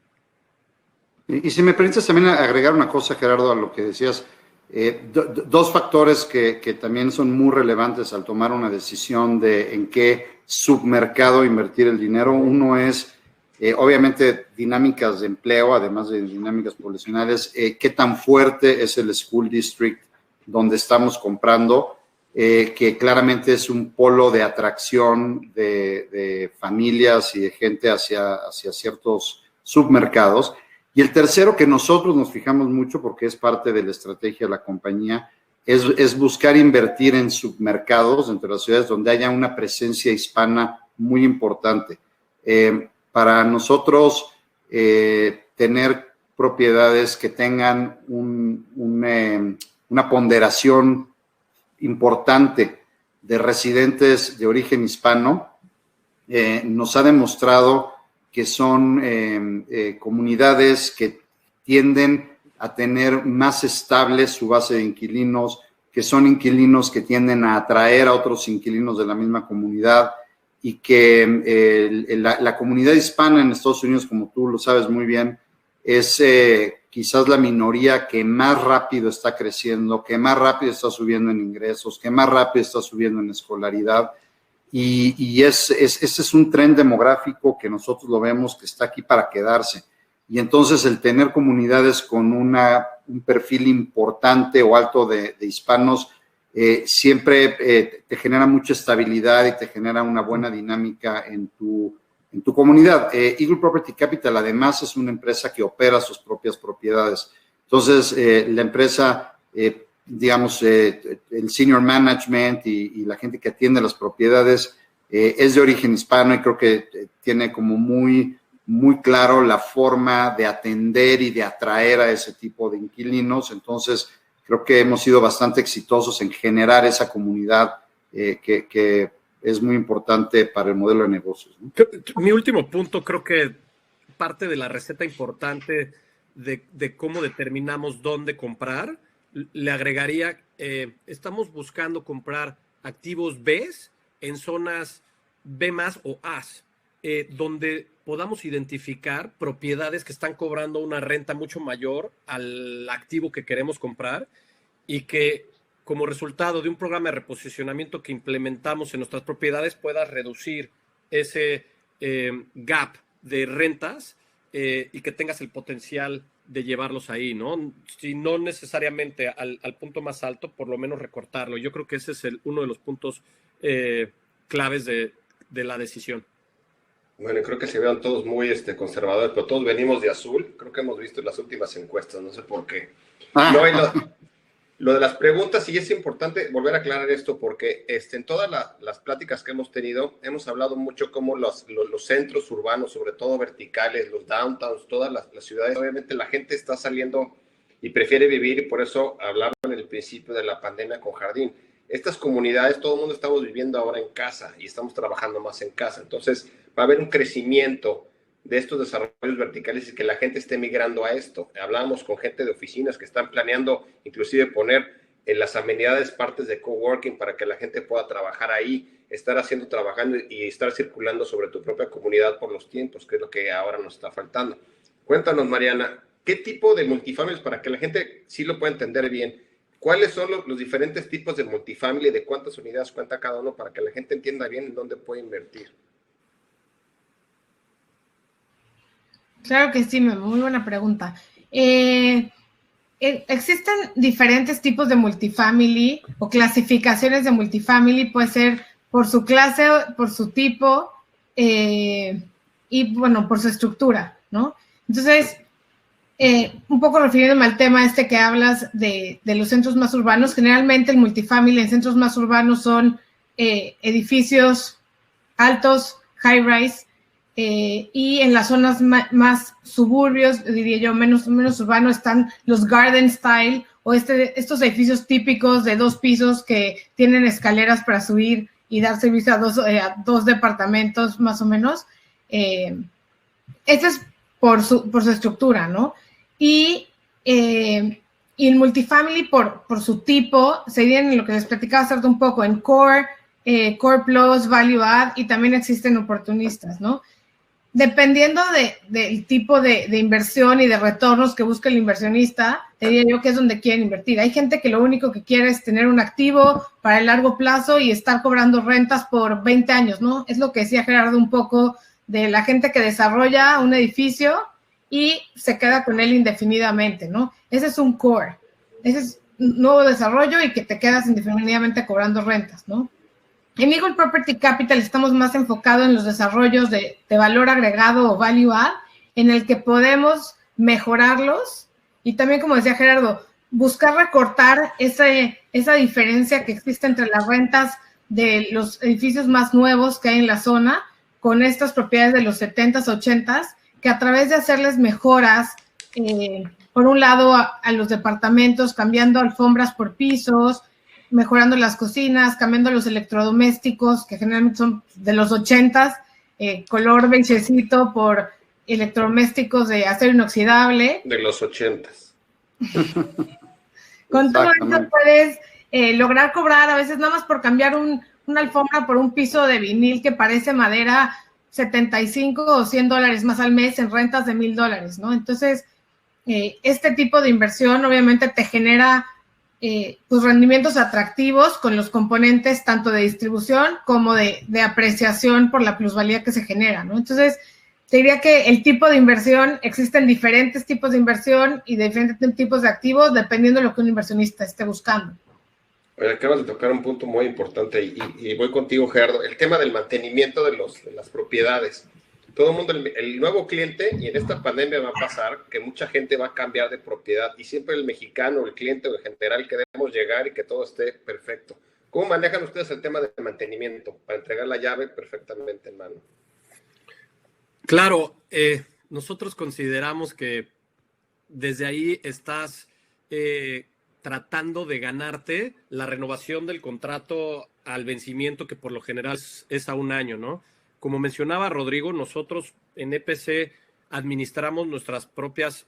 Y si me permites también agregar una cosa, Gerardo, a lo que decías, dos factores que también son muy relevantes al tomar una decisión de en qué submercado invertir el dinero. Uno es, obviamente, dinámicas de empleo, además de dinámicas poblacionales, qué tan fuerte es el school district donde estamos comprando, que claramente es un polo de atracción de familias y de gente hacia ciertos submercados. Y el tercero, que nosotros nos fijamos mucho porque es parte de la estrategia de la compañía, es buscar invertir en submercados entre las ciudades donde haya una presencia hispana muy importante. Para nosotros, tener propiedades que tengan una ponderación importante de residentes de origen hispano, nos ha demostrado que son comunidades que tienden a tener más estable su base de inquilinos, que son inquilinos que tienden a atraer a otros inquilinos de la misma comunidad, y que la comunidad hispana en Estados Unidos, como tú lo sabes muy bien, es quizás la minoría que más rápido está creciendo, que más rápido está subiendo en ingresos, que más rápido está subiendo en escolaridad. Y ese es un tren demográfico que nosotros lo vemos que está aquí para quedarse. Y entonces el tener comunidades con un perfil importante o alto de hispanos siempre te genera mucha estabilidad y te genera una buena dinámica en tu comunidad. Eagle Property Capital además es una empresa que opera sus propias propiedades. Entonces la empresa, digamos, el senior management y la gente que atiende las propiedades es de origen hispano, y creo que tiene como muy claro la forma de atender y de atraer a ese tipo de inquilinos. Entonces, creo que hemos sido bastante exitosos en generar esa comunidad que es muy importante para el modelo de negocios, ¿no? Mi último punto, creo que parte de la receta importante de cómo determinamos dónde comprar, le agregaría, estamos buscando comprar activos B en zonas B+ o A, donde podamos identificar propiedades que están cobrando una renta mucho mayor al activo que queremos comprar, y que como resultado de un programa de reposicionamiento que implementamos en nuestras propiedades pueda reducir ese gap de rentas, y que tengas el potencial de llevarlos ahí, ¿no? Si no necesariamente al punto más alto, por lo menos recortarlo. Yo creo que ese es uno de los puntos claves de la decisión. Bueno, creo que se vean todos muy conservadores, pero todos venimos de azul. Creo que hemos visto en las últimas encuestas, no sé por qué. Lo de las preguntas, y es importante volver a aclarar esto, porque en todas las pláticas que hemos tenido, hemos hablado mucho cómo los centros urbanos, sobre todo verticales, los downtowns, todas las ciudades, obviamente la gente está saliendo y prefiere vivir, y por eso hablaba en el principio de la pandemia con Jardín. Estas comunidades, todo el mundo estamos viviendo ahora en casa y estamos trabajando más en casa. Entonces, va a haber un crecimiento de estos desarrollos verticales y que la gente esté migrando a esto. Hablábamos con gente de oficinas que están planeando inclusive poner en las amenidades partes de coworking para que la gente pueda trabajar ahí, trabajando y estar circulando sobre tu propia comunidad por los tiempos, que es lo que ahora nos está faltando. Cuéntanos, Mariana, ¿qué tipo de multifamilies, para que la gente sí lo pueda entender bien, cuáles son los diferentes tipos de multifamily, de cuántas unidades cuenta cada uno, para que la gente entienda bien en dónde puede invertir? Claro que sí, muy buena pregunta. Existen diferentes tipos de multifamily o clasificaciones de multifamily, puede ser por su clase, por su tipo y, bueno, por su estructura, ¿no? Entonces, un poco refiriéndome al tema este que hablas de los centros más urbanos, generalmente el multifamily en centros más urbanos son edificios altos, high-rise, y en las zonas más suburbios, diría yo, menos urbanos, están los garden style o estos edificios típicos de 2 pisos que tienen escaleras para subir y dar servicio a dos departamentos más o menos. Este es por su estructura, ¿no? Y el multifamily por su tipo se divide en lo que les platicaba hace un poco, en core, core plus, value add, y también existen oportunistas, ¿no? Dependiendo del tipo de inversión y de retornos que busca el inversionista, te diría yo que es donde quieren invertir. Hay gente que lo único que quiere es tener un activo para el largo plazo y estar cobrando rentas por 20 años, ¿no? Es lo que decía Gerardo un poco de la gente que desarrolla un edificio y se queda con él indefinidamente, ¿no? Ese es un core. Ese es un nuevo desarrollo y que te quedas indefinidamente cobrando rentas, ¿no? En Eagle Property Capital estamos más enfocados en los desarrollos de valor agregado o value add, en el que podemos mejorarlos y también, como decía Gerardo, buscar recortar esa diferencia que existe entre las rentas de los edificios más nuevos que hay en la zona con estas propiedades de los 70s, 80s, que a través de hacerles mejoras, por un lado a los departamentos, cambiando alfombras por pisos, mejorando las cocinas, cambiando los electrodomésticos, que generalmente son de los 80s, color beigecito por electrodomésticos de acero inoxidable. De los 80s. Con todo esto puedes lograr cobrar a veces nada más por cambiar una alfombra por un piso de vinil que parece madera, $75 o $100 más al mes en rentas de $1,000, ¿no? Entonces, este tipo de inversión obviamente te genera pues rendimientos atractivos con los componentes tanto de distribución como de apreciación por la plusvalía que se genera, ¿no? Entonces, te diría que el tipo de inversión, existen diferentes tipos de inversión y de diferentes tipos de activos dependiendo de lo que un inversionista esté buscando. Oye, acabas de tocar un punto muy importante y voy contigo, Gerardo. El tema del mantenimiento de las propiedades. Todo el mundo, el nuevo cliente, y en esta pandemia va a pasar que mucha gente va a cambiar de propiedad y siempre el mexicano, el cliente o en general queremos llegar y que todo esté perfecto. ¿Cómo manejan ustedes el tema de mantenimiento para entregar la llave perfectamente en mano? Claro, nosotros consideramos que desde ahí estás tratando de ganarte la renovación del contrato al vencimiento, que por lo general es a 1 año, ¿no? Como mencionaba Rodrigo, nosotros en EPC administramos nuestras propias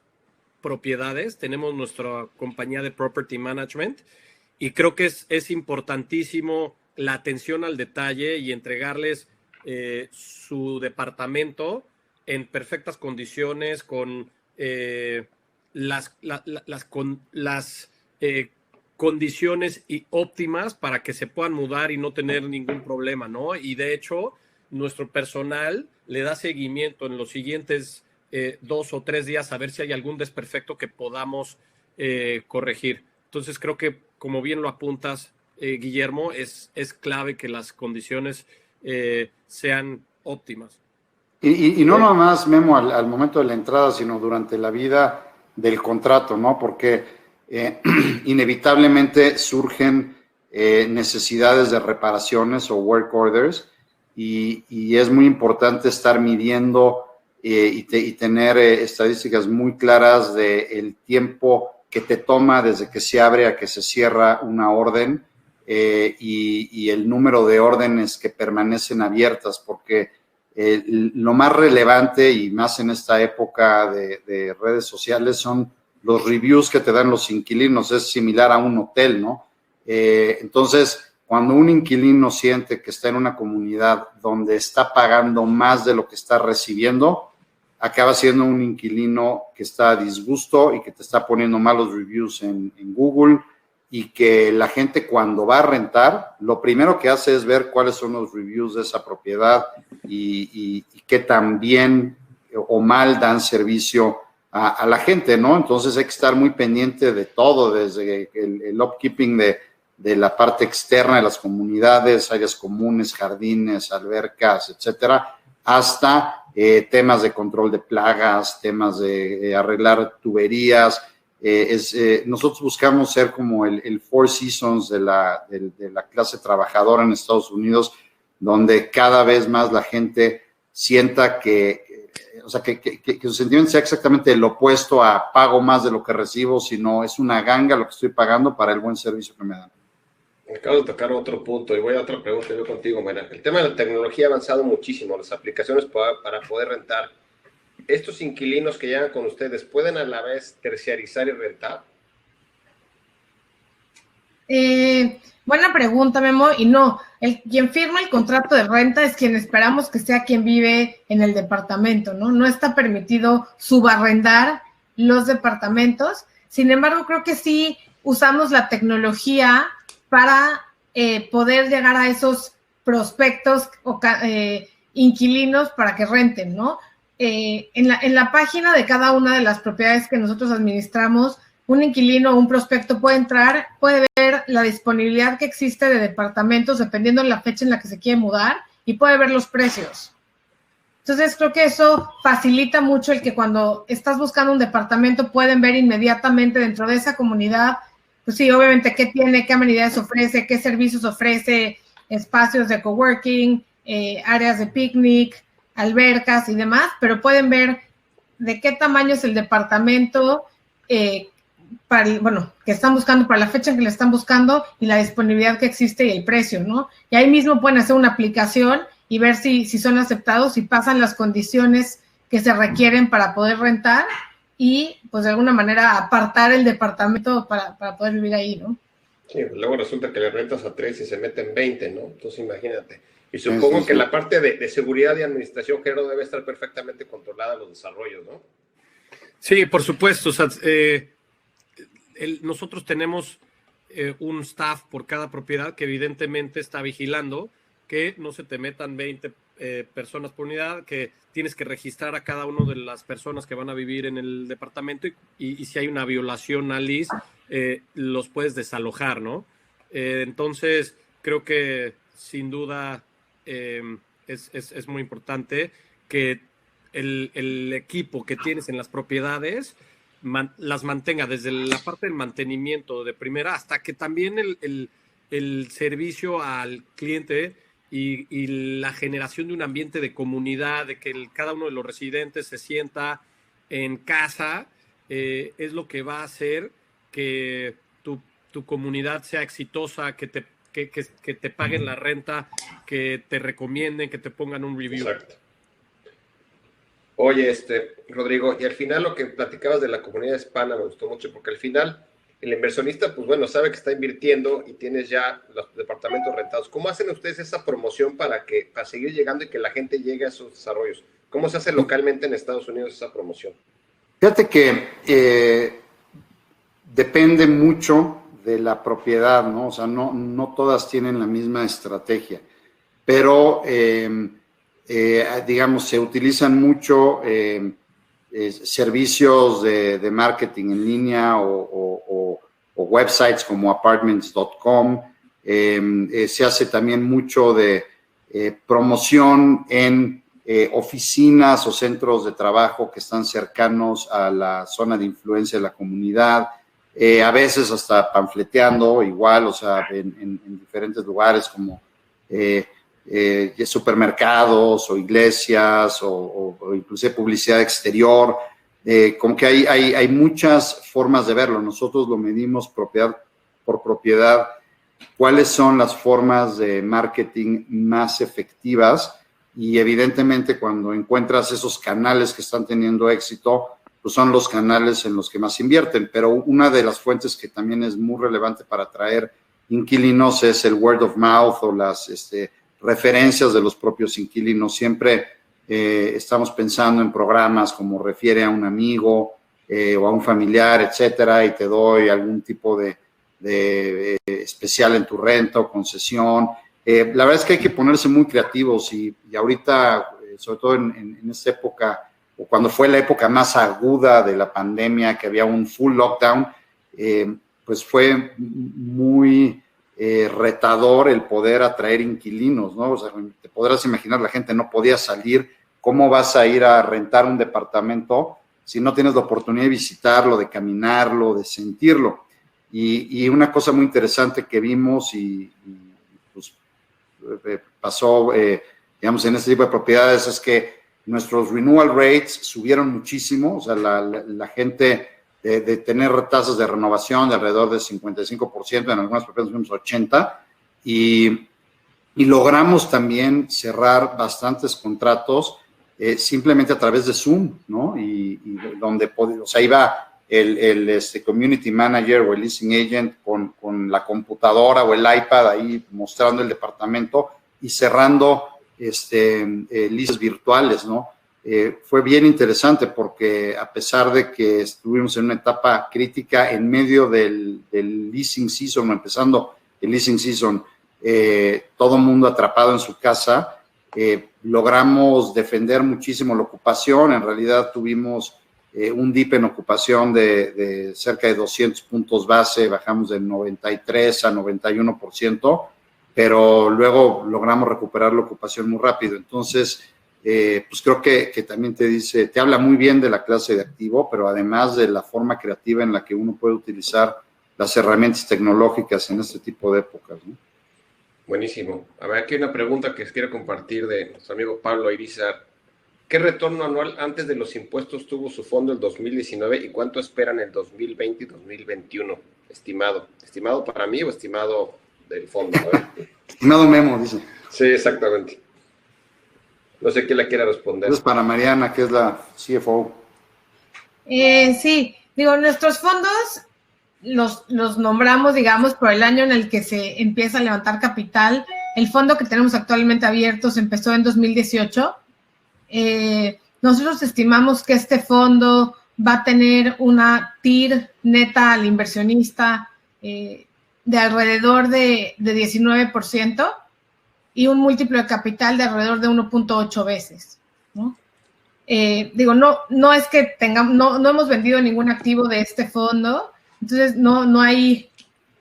propiedades, tenemos nuestra compañía de property management y creo que es importantísimo la atención al detalle y entregarles su departamento en perfectas condiciones con las condiciones óptimas para que se puedan mudar y no tener ningún problema, ¿no? Y de hecho, nuestro personal le da seguimiento en los siguientes 2 o 3 días a ver si hay algún desperfecto que podamos corregir. Entonces creo que, como bien lo apuntas, Guillermo, es clave que las condiciones sean óptimas. Y no nada más, Memo, al momento de la entrada, sino durante la vida del contrato, ¿no? Porque inevitablemente surgen necesidades de reparaciones o work orders y es muy importante estar midiendo y tener estadísticas muy claras del tiempo que te toma desde que se abre a que se cierra una orden y el número de órdenes que permanecen abiertas, porque lo más relevante y más en esta época de redes sociales son los reviews que te dan los inquilinos. Es similar a un hotel, ¿no? Entonces, cuando un inquilino siente que está en una comunidad donde está pagando más de lo que está recibiendo, acaba siendo un inquilino que está a disgusto y que te está poniendo malos reviews en Google, y que la gente cuando va a rentar, lo primero que hace es ver cuáles son los reviews de esa propiedad y qué tan bien o mal dan servicio a la gente, ¿no? Entonces hay que estar muy pendiente de todo, desde el upkeeping de la parte externa de las comunidades, áreas comunes, jardines, albercas, etcétera, hasta temas de control de plagas, temas de arreglar tuberías. Nosotros buscamos ser como el Four Seasons de la clase trabajadora en Estados Unidos, donde cada vez más la gente sienta que su sentimiento sea exactamente el opuesto a pago más de lo que recibo, sino es una ganga lo que estoy pagando para el buen servicio que me dan. Acabo de tocar otro punto y voy a otra pregunta yo contigo, Mena. El tema de la tecnología ha avanzado muchísimo, las aplicaciones para poder rentar. ¿Estos inquilinos que llegan con ustedes pueden a la vez terciarizar y rentar? Buena pregunta, Memo. Y no, quien firma el contrato de renta es quien esperamos que sea quien vive en el departamento, ¿no? No está permitido subarrendar los departamentos. Sin embargo, creo que sí usamos la tecnología para poder llegar a esos prospectos o inquilinos para que renten, ¿no? En la página de cada una de las propiedades que nosotros administramos, un inquilino o un prospecto puede entrar, puede ver la disponibilidad que existe de departamentos dependiendo de la fecha en la que se quiere mudar y puede ver los precios. Entonces, creo que eso facilita mucho el que cuando estás buscando un departamento pueden ver inmediatamente dentro de esa comunidad, pues sí, obviamente, qué tiene, qué amenidades ofrece, qué servicios ofrece, espacios de coworking, áreas de picnic, albercas y demás, pero pueden ver de qué tamaño es el departamento que están buscando, para la fecha en que le están buscando y la disponibilidad que existe y el precio, ¿no? Y ahí mismo pueden hacer una aplicación y ver si son aceptados, si pasan las condiciones que se requieren para poder rentar y, pues, de alguna manera apartar el departamento para poder vivir ahí, ¿no? Sí, pues luego resulta que le rentas a 3 y se meten 20, ¿no? Entonces, imagínate. Y supongo que la parte de seguridad y administración, Gerardo, debe estar perfectamente controlada en los desarrollos, ¿no? Sí, por supuesto. O sea, nosotros tenemos un staff por cada propiedad que evidentemente está vigilando que no se te metan 20 personas por unidad, que tienes que registrar a cada una de las personas que van a vivir en el departamento y si hay una violación a LIS, los puedes desalojar, ¿no? Entonces, creo que sin duda es muy importante que el equipo que tienes en las propiedades las mantenga desde la parte del mantenimiento de primera hasta que también el servicio al cliente y la generación de un ambiente de comunidad, de que cada uno de los residentes se sienta en casa, es lo que va a hacer que tu comunidad sea exitosa, que te paguen la renta, que te recomienden, que te pongan un review. Exacto. Oye, Rodrigo, y al final lo que platicabas de la comunidad hispana me gustó mucho, porque al final el inversionista, pues bueno, sabe que está invirtiendo y tienes ya los departamentos rentados. ¿Cómo hacen ustedes esa promoción para seguir llegando y que la gente llegue a esos desarrollos? ¿Cómo se hace localmente en Estados Unidos esa promoción? Fíjate que depende mucho de la propiedad, ¿no? O sea, no todas tienen la misma estrategia, pero digamos, se utilizan mucho servicios de marketing en línea o websites como apartments.com. Se hace también mucho de promoción en oficinas o centros de trabajo que están cercanos a la zona de influencia de la comunidad. A veces hasta panfleteando igual, o sea, en diferentes lugares como supermercados o iglesias o inclusive publicidad exterior. como que hay muchas formas de verlo. Nosotros lo medimos propiedad por propiedad, cuáles son las formas de marketing más efectivas, y evidentemente cuando encuentras esos canales que están teniendo éxito, pues son los canales en los que más invierten. Pero una de las fuentes que también es muy relevante para atraer inquilinos es el word of mouth o las referencias de los propios inquilinos. Siempre estamos pensando en programas como refiere a un amigo o a un familiar, etcétera, y te doy algún tipo de especial en tu renta o concesión. La verdad es que hay que ponerse muy creativos y ahorita, sobre todo en esta época, o cuando fue la época más aguda de la pandemia, que había un full lockdown, pues fue muy retador el poder atraer inquilinos, ¿no? O sea, te podrás imaginar, la gente no podía salir. ¿Cómo vas a ir a rentar un departamento si no tienes la oportunidad de visitarlo, de caminarlo, de sentirlo? Y una cosa muy interesante que vimos y pues, pasó, digamos, en este tipo de propiedades es que nuestros renewal rates subieron muchísimo. O sea, la gente de tener tasas de renovación de alrededor del 55%, en algunas propiedades tuvimos 80%, y logramos también cerrar bastantes contratos simplemente a través de Zoom, ¿no? Y donde, o sea, iba el community manager o el leasing agent con la computadora o el iPad ahí mostrando el departamento y cerrando leases virtuales, ¿no? Fue bien interesante porque a pesar de que estuvimos en una etapa crítica en medio del leasing season, o empezando el leasing season, todo el mundo atrapado en su casa, logramos defender muchísimo la ocupación. En realidad tuvimos un dip en ocupación de cerca de 200 puntos base, bajamos del 93 a 91%, pero luego logramos recuperar la ocupación muy rápido. Entonces, pues creo que también te habla muy bien de la clase de activo, pero además de la forma creativa en la que uno puede utilizar las herramientas tecnológicas en este tipo de épocas, ¿no? Buenísimo. A ver, aquí hay una pregunta que quiero compartir de nuestro amigo Pablo Irizar. ¿Qué retorno anual antes de los impuestos tuvo su fondo el 2019 y cuánto esperan el 2020 y 2021? Estimado. ¿Estimado para mí o estimado del fondo? Estimado Memo, dice. Sí, exactamente. No sé quién la quiera responder. Es para Mariana, que es la CFO. Sí, digo, nuestros fondos los nombramos, digamos, por el año en el que se empieza a levantar capital. El fondo que tenemos actualmente abierto se empezó en 2018. Nosotros estimamos que este fondo va a tener una TIR neta al inversionista de alrededor de 19% y un múltiplo de capital de alrededor de 1.8 veces, ¿no? Digo, no es que tengamos, no hemos vendido ningún activo de este fondo, entonces no hay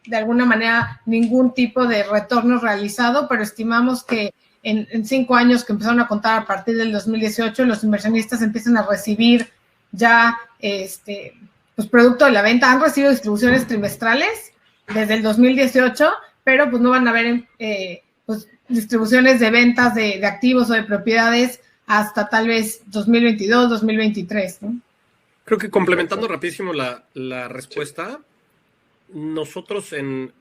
de alguna manera ningún tipo de retorno realizado, pero estimamos que en 5 años que empezaron a contar a partir del 2018, los inversionistas empiezan a recibir ya pues producto de la venta. Han recibido distribuciones trimestrales desde el 2018, pero pues no van a haber pues distribuciones de ventas de activos o de propiedades hasta tal vez 2022, 2023, ¿no? Creo que complementando rapidísimo la respuesta, nosotros en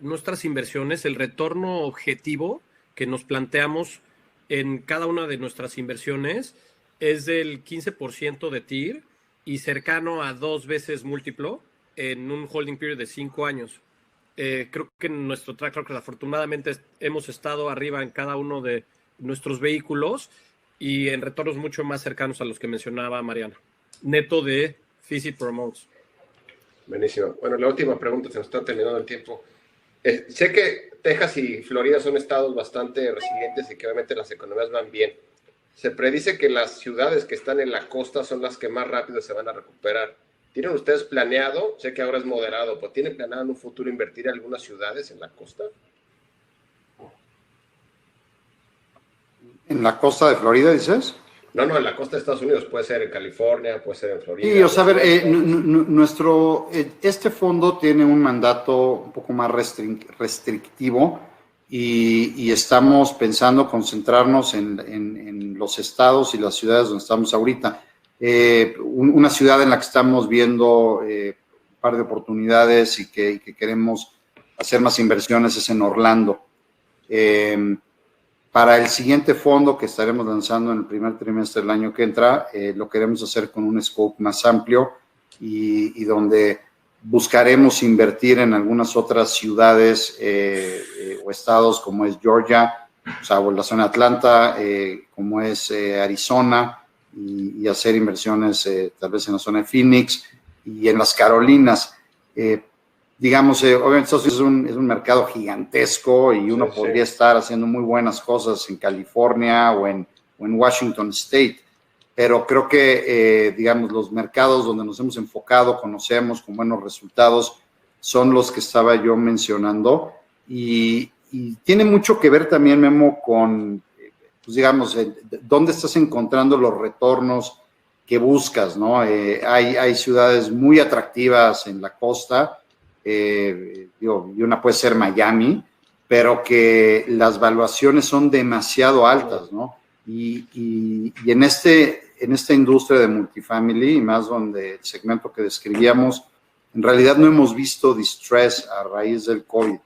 nuestras inversiones, el retorno objetivo que nos planteamos en cada una de nuestras inversiones es del 15% de TIR y cercano a 2 veces múltiplo en un holding period de 5 años. Creo que en nuestro track record afortunadamente hemos estado arriba en cada uno de nuestros vehículos y en retornos mucho más cercanos a los que mencionaba Mariana. Neto de Visit Promotes. Buenísimo. Bueno, la última pregunta, se nos está terminando el tiempo. Sé que Texas y Florida son estados bastante resilientes y que obviamente las economías van bien. Se predice que las ciudades que están en la costa son las que más rápido se van a recuperar. ¿Tienen ustedes planeado, sé que ahora es moderado, pero tienen planeado en un futuro invertir en algunas ciudades en la costa? ¿En la costa de Florida, dices? No, en la costa de Estados Unidos. Puede ser en California, puede ser en Florida. Sí, o sea, a ver, este fondo tiene un mandato un poco más restrictivo y estamos pensando concentrarnos en los estados y las ciudades donde estamos ahorita. Una ciudad en la que estamos viendo un par de oportunidades y que queremos hacer más inversiones es en Orlando. Para el siguiente fondo que estaremos lanzando en el primer trimestre del año que entra, lo queremos hacer con un scope más amplio y donde buscaremos invertir en algunas otras ciudades o estados como es Georgia, o sea, o la zona de Atlanta, como es Arizona, y hacer inversiones tal vez en la zona de Phoenix y en las Carolinas. Digamos, obviamente Estados Unidos es un mercado gigantesco y uno podría estar haciendo muy buenas cosas en California o en Washington State, pero creo que, digamos, los mercados donde nos hemos enfocado, conocemos con buenos resultados, son los que estaba yo mencionando y tiene mucho que ver también, Memo, con, pues digamos, dónde estás encontrando los retornos que buscas, ¿no? Hay ciudades muy atractivas en la costa, y una puede ser Miami, pero que las valuaciones son demasiado altas, ¿no? Y en esta industria de multifamily, y más donde el segmento que describíamos, en realidad no hemos visto distress a raíz del COVID.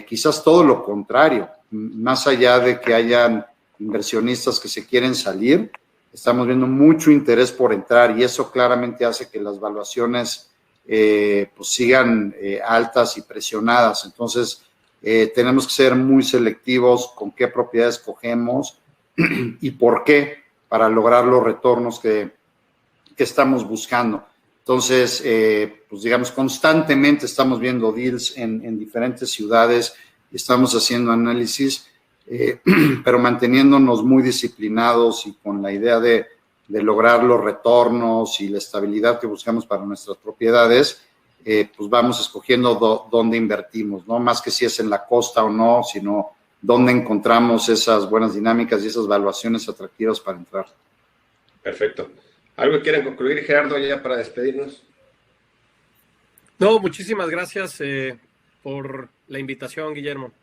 Quizás todo lo contrario, más allá de que hayan inversionistas que se quieren salir, estamos viendo mucho interés por entrar y eso claramente hace que las valuaciones pues sigan altas y presionadas. Entonces, tenemos que ser muy selectivos con qué propiedades cogemos y por qué para lograr los retornos que estamos buscando. Entonces, pues digamos, constantemente estamos viendo deals en diferentes ciudades, estamos haciendo análisis, pero manteniéndonos muy disciplinados y con la idea de lograr los retornos y la estabilidad que buscamos para nuestras propiedades, pues vamos escogiendo dónde invertimos, ¿no? Más que si es en la costa o no, sino dónde encontramos esas buenas dinámicas y esas valuaciones atractivas para entrar. Perfecto. ¿Algo que quieran concluir, Gerardo, ya para despedirnos? No, muchísimas gracias por la invitación, Guillermo.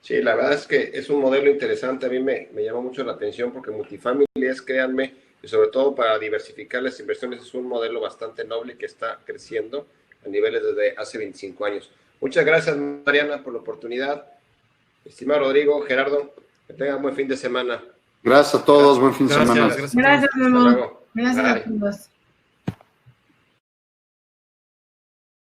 Sí, la verdad es que es un modelo interesante. A mí me llamó mucho la atención porque multifamily es, créanme, y sobre todo para diversificar las inversiones, es un modelo bastante noble que está creciendo a niveles desde hace 25 años. Muchas gracias, Mariana, por la oportunidad. Estimado Rodrigo, Gerardo, que tengan buen fin de semana. Gracias a todos, buen fin de semana. Gracias, Memo. Gracias a todos.